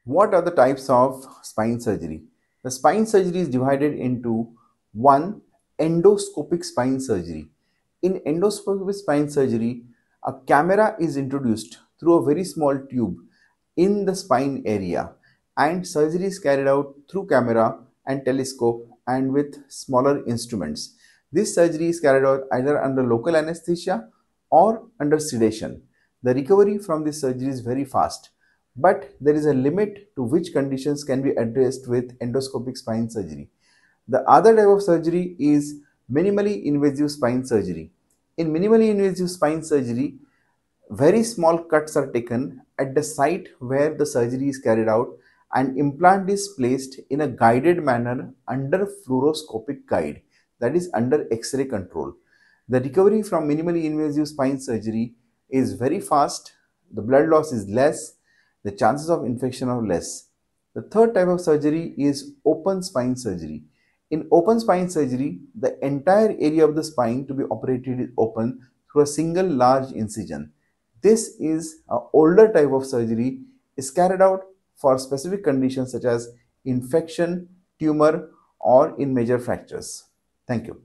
What are the types of spine surgery? The spine surgery is divided into one, endoscopic spine surgery. In endoscopic spine surgery, a camera is introduced through a very small tube in the spine area, and surgery is carried out through camera and telescope and with smaller instruments. This surgery is carried out either under local anesthesia or under sedation. The recovery from this surgery is very fast, but there is a limit to which conditions can be addressed with endoscopic spine surgery. The other type of surgery is minimally invasive spine surgery. In minimally invasive spine surgery, very small cuts are taken at the site where the surgery is carried out, and implant is placed in a guided manner under fluoroscopic guide, that is under X-ray control. The recovery from minimally invasive spine surgery is very fast, the blood loss is less, the chances of infection are less. The third type of surgery is open spine surgery. In open spine surgery, the entire area of the spine to be operated is open through a single large incision. This is an older type of surgery, is carried out for specific conditions such as infection, tumor, or in major fractures. Thank you.